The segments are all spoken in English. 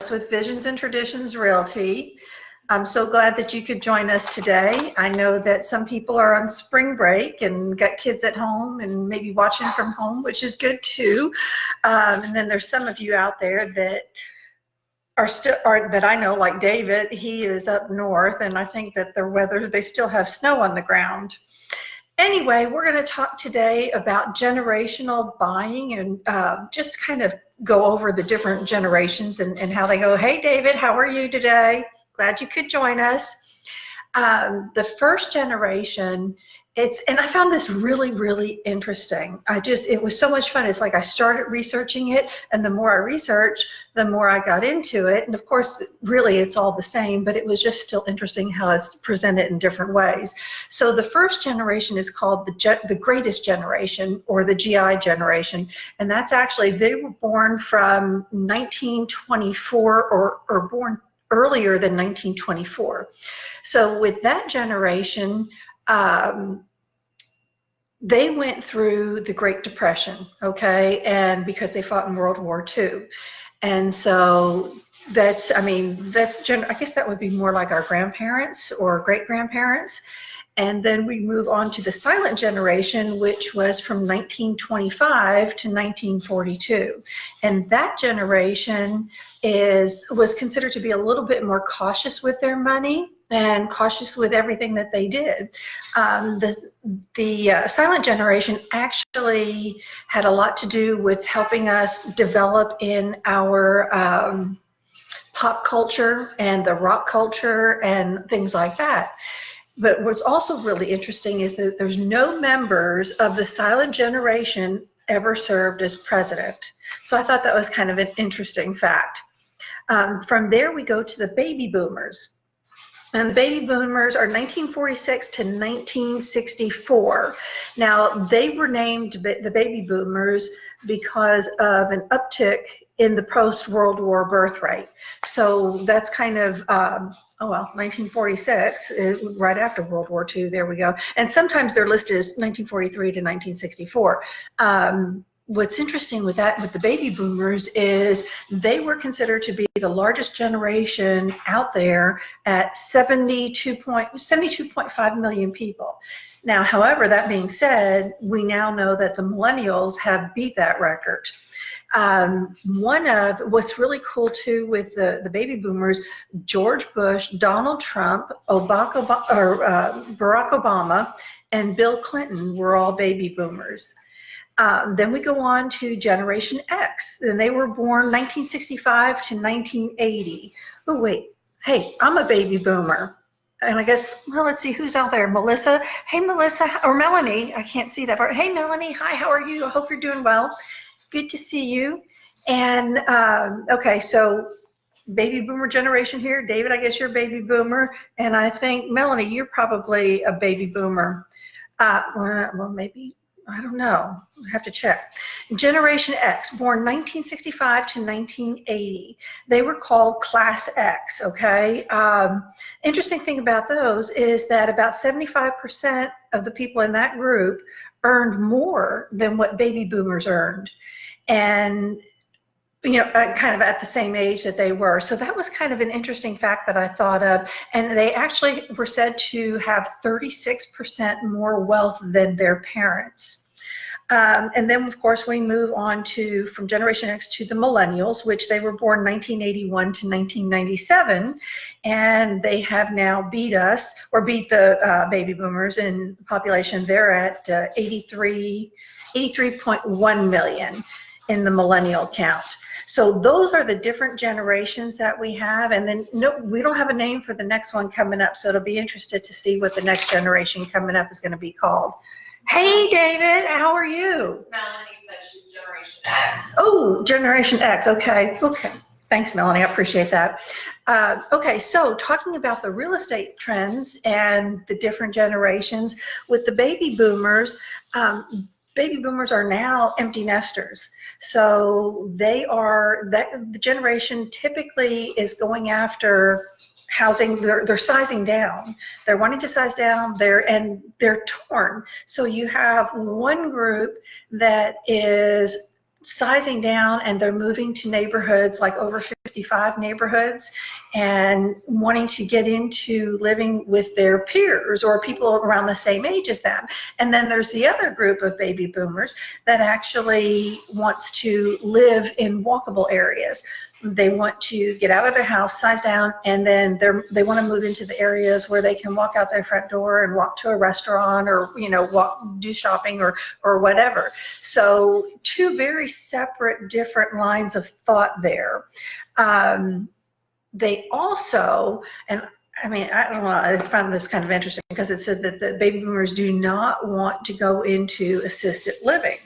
Mireles with Visions Traditions Realty. I'm so glad that you could join us today. I know that some people are on spring break and got kids at home and maybe watching from home, which is good too. And then there's some of you out there that that I know, like David. He is up north, and I think that their weather, they still have snow on the ground. Anyway, we're going to talk today about generational buying and just kind of go over the different generations and how they go. Hey, David, how are you today? Glad you could join us. The first generation, and I found this really, really interesting. It was so much fun. It's like I started researching it, and the more I researched, the more I got into it. And of course, really, it's all the same, but it was just still interesting how it's presented in different ways. So the first generation is called the greatest generation, or the GI generation. And that's actually, they were born from 1924 or born earlier than 1924. So with that generation, they went through the Great Depression, okay, and because they fought in World War II. And so that's, I guess that would be more like our grandparents or great-grandparents. And then we move on to the silent generation, which was from 1925 to 1942. And that generation was considered to be a little bit more cautious with their money and cautious with everything that they did. The silent generation actually had a lot to do with helping us develop in our pop culture and the rock culture and things like that. But what's also really interesting is that there's no members of the silent generation ever served as president. So I thought that was kind of an interesting fact. From there, we go to the baby boomers. And the baby boomers are 1946 to 1964. Now, they were named the baby boomers because of an uptick in the post-World War birth rate. So that's kind of, 1946, right after World War II, there we go. And sometimes they're listed as 1943 to 1964. What's interesting with the baby boomers is they were considered to be the largest generation out there at 72.5 million people. Now, however, that being said, we now know that the millennials have beat that record. One of what's really cool too with the baby boomers, George Bush, Donald Trump, Barack Obama, and Bill Clinton were all baby boomers. Then we go on to Generation X, and they were born 1965 to 1980. Oh, wait. Hey, I'm a baby boomer. And I guess, well, let's see who's out there. Melissa. Hey, Melissa. Or Melanie. I can't see that far. Hey, Melanie. Hi, how are you? I hope you're doing well. Good to see you. And, okay, so baby boomer generation here. David, I guess you're a baby boomer. And I think, Melanie, you're probably a baby boomer. Well, maybe. I don't know. I have to check. Generation X, born 1965 to 1980. They were called Class X, okay? Interesting thing about those is that about 75% of the people in that group earned more than what baby boomers earned. And kind of at the same age that they were. So that was kind of an interesting fact that I thought of. And they actually were said to have 36% more wealth than their parents. And then, of course, we move on from Generation X to the millennials, which they were born 1981 to 1997. And they have now beat the baby boomers in population. They're at 83.1 million in the millennial count. So those are the different generations that we have. And then we don't have a name for the next one coming up, so it'll be interesting to see what the next generation coming up is going to be called. Hey, David, how are you? Melanie said she's Generation X. Oh, Generation X, okay. Thanks, Melanie, I appreciate that. Okay, so talking about the real estate trends and the different generations, with the baby boomers are now empty nesters. So the generation typically is going after housing. They're sizing down. They're wanting to size down. They're torn. So you have one group that is sizing down, and they're moving to neighborhoods like over 55 neighborhoods and wanting to get into living with their peers or people around the same age as them. And then there's the other group of baby boomers that actually wants to live in walkable areas. They want to get out of their house, size down, and then they want to move into the areas where they can walk out their front door and walk to a restaurant, or do shopping or whatever. So two very separate, different lines of thought there. They also, and I mean, I don't know, I found this kind of interesting because it said that the baby boomers do not want to go into assisted living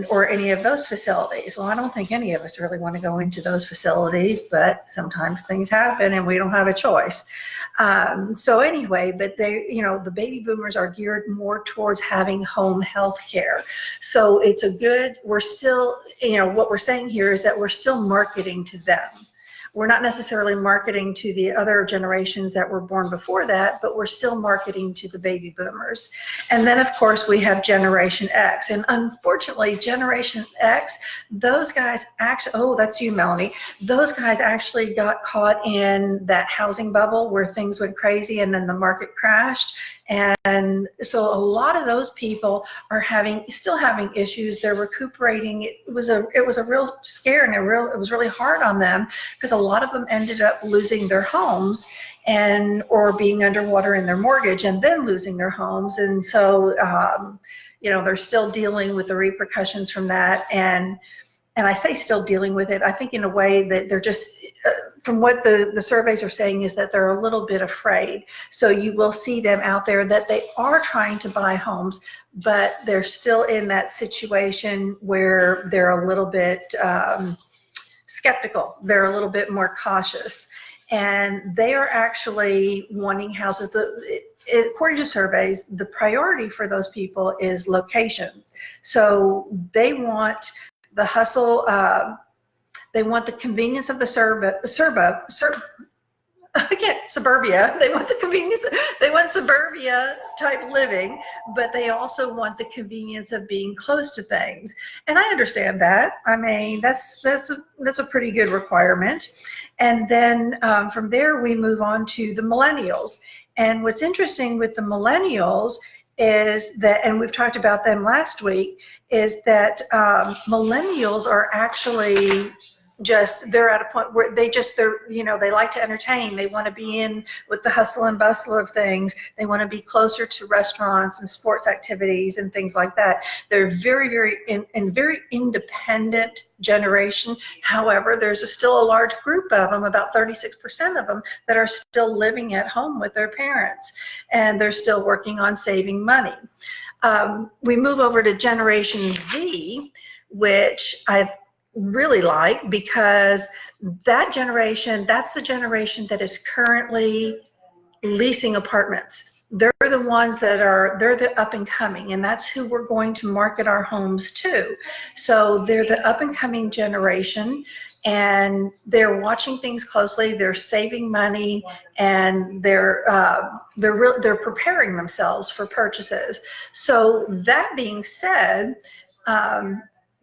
or any of those facilities. Well, I don't think any of us really want to go into those facilities, but sometimes things happen and we don't have a choice. So anyway, but the baby boomers are geared more towards having home health care. So we're still, what we're saying here is that we're still marketing to them. We're not necessarily marketing to the other generations that were born before that, but we're still marketing to the baby boomers. And then, of course, we have Generation X. And unfortunately, Generation X, those guys actually, oh, that's you, Melanie. Those guys actually got caught in that housing bubble where things went crazy and then the market crashed. And so a lot of those people are still having issues. They're recuperating. It was a real scare, and it was really hard on them because a lot of them ended up losing their homes or being underwater in their mortgage and then losing their homes. And so they're still dealing with the repercussions from that. And I say still dealing with it, I think in a way that they're just, from what the surveys are saying, is that they're a little bit afraid. So you will see them out there that they are trying to buy homes, but they're still in that situation where they're a little bit skeptical. They're a little bit more cautious. And they are actually wanting houses. According to surveys, the priority for those people is locations. So they want the hustle, they want the convenience of the suburbia. They want the convenience, they want suburbia type living, but they also want the convenience of being close to things. And I understand that. I mean, that's a pretty good requirement. And then from there, we move on to the millennials. And what's interesting with the millennials is that, and we've talked about them last week, is that millennials are actually they're at a point where they like to entertain. They want to be in with the hustle and bustle of things. They want to be closer to restaurants and sports activities and things like that. They're very, very very independent generation. However, there's still a large group of them, about 36% of them, that are still living at home with their parents, and they're still working on saving money. We move over to Generation Z, which I really like, because that's the generation that is currently leasing apartments. They're the ones they're the up and coming, and that's who we're going to market our homes to. So they're the up and coming generation, and they're watching things closely. They're saving money, and they're preparing themselves for purchases. So that being said,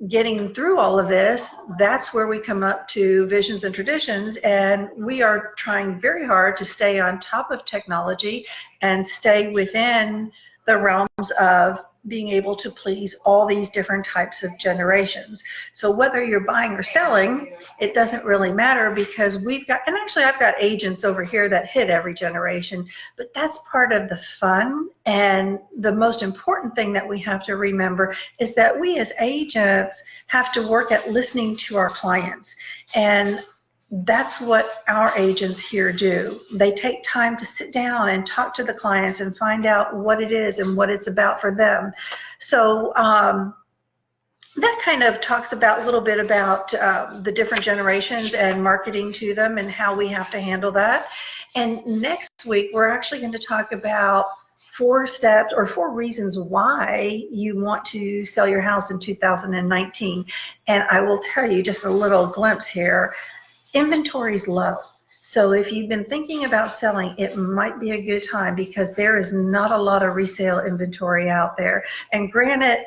getting through all of this, that's where we come up to Visions and Traditions, and we are trying very hard to stay on top of technology and stay within the realms of being able to please all these different types of generations. So whether you're buying or selling, it doesn't really matter, because I've got agents over here that hit every generation, but that's part of the fun. And the most important thing that we have to remember is that we as agents have to work at listening to our clients. And that's what our agents here do. They take time to sit down and talk to the clients and find out what it is and what it's about for them. So that kind of talks a little bit about the different generations and marketing to them and how we have to handle that. And next week, we're actually going to talk about 4 steps or 4 reasons why you want to sell your house in 2019. And I will tell you just a little glimpse here. Inventory is low. So if you've been thinking about selling, it might be a good time because there is not a lot of resale inventory out there. And granted,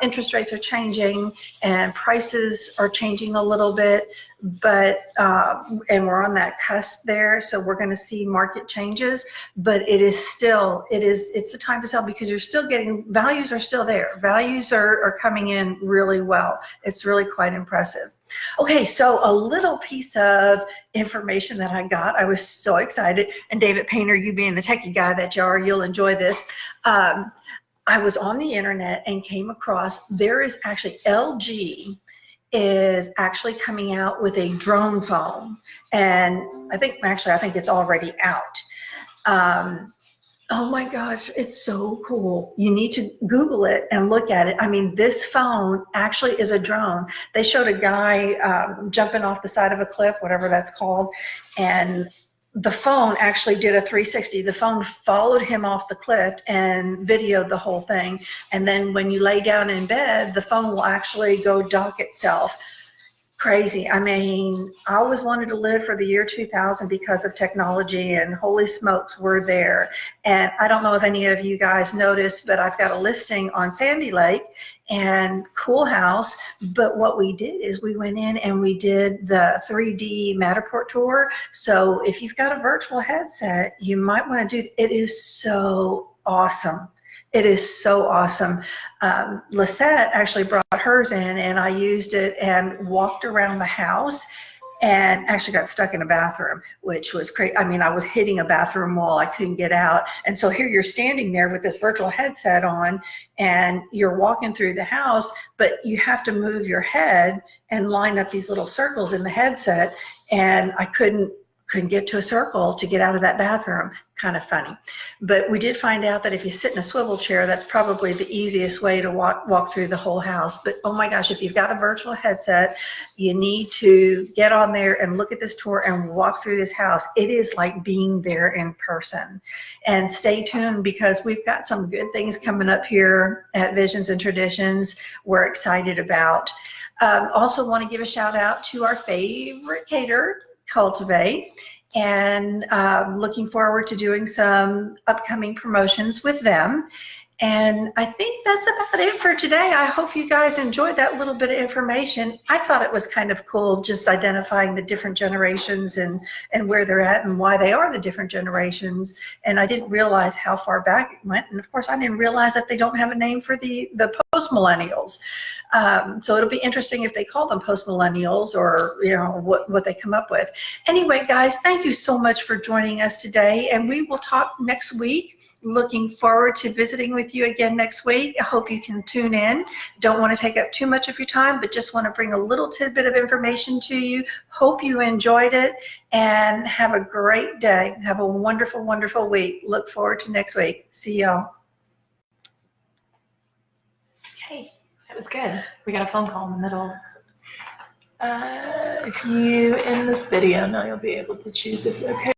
interest rates are changing and prices are changing a little bit, but and we're on that cusp there, so we're going to see market changes. But it's the time to sell because you're still getting, values are still there. Values are coming in really well. It's really quite impressive. Okay, so a little piece of information that I got. I was so excited. And David Painter, you being the techie guy that you are, you'll enjoy this. I was on the internet and came across, there is actually LG is actually coming out with a drone phone. And I think it's already out. Oh my gosh, it's so cool. You need to Google it and look at it. I mean, this phone actually is a drone. They showed a guy jumping off the side of a cliff, whatever that's called, and the phone actually did a 360. The phone followed him off the cliff and videoed the whole thing. And then when you lay down in bed, the phone will actually go dock itself. Crazy. I mean, I always wanted to live for the year 2000 because of technology, and holy smokes, we're there. And I don't know if any of you guys noticed, but I've got a listing on Sandy Lake and Cool House. But what we did is we went in and we did the 3D Matterport tour. So if you've got a virtual headset, you might want to do it. Is so awesome. It is so awesome. Lisette actually brought hers in, and I used it and walked around the house and actually got stuck in a bathroom, which was crazy. I mean, I was hitting a bathroom wall. I couldn't get out. And so here you're standing there with this virtual headset on, and you're walking through the house, but you have to move your head and line up these little circles in the headset. And I couldn't get to a circle to get out of that bathroom. Kind of funny. But we did find out that if you sit in a swivel chair, that's probably the easiest way to walk through the whole house. But oh my gosh, if you've got a virtual headset, you need to get on there and look at this tour and walk through this house. It is like being there in person. And stay tuned because we've got some good things coming up here at Visions and Traditions we're excited about. Also want to give a shout out to our favorite caterer, Cultivate, and looking forward to doing some upcoming promotions with them. And I think that's about it for today. I hope you guys enjoyed that little bit of information. I thought it was kind of cool just identifying the different generations and where they're at and why they are the different generations. And I didn't realize how far back it went. And of course, I didn't realize that they don't have a name for the post-millennials. So it'll be interesting if they call them post-millennials or, you know, what they come up with. Anyway, guys, thank you so much for joining us today. And we will talk next week. Looking forward to visiting with you again next week. I hope you can tune in. Don't want to take up too much of your time, but just want to bring a little tidbit of information to you. Hope you enjoyed it and have a great day. Have a wonderful, wonderful week. Look forward to next week. See y'all. Okay, that was good. We got a phone call in the middle. If you end this video, now you'll be able to choose if you're okay.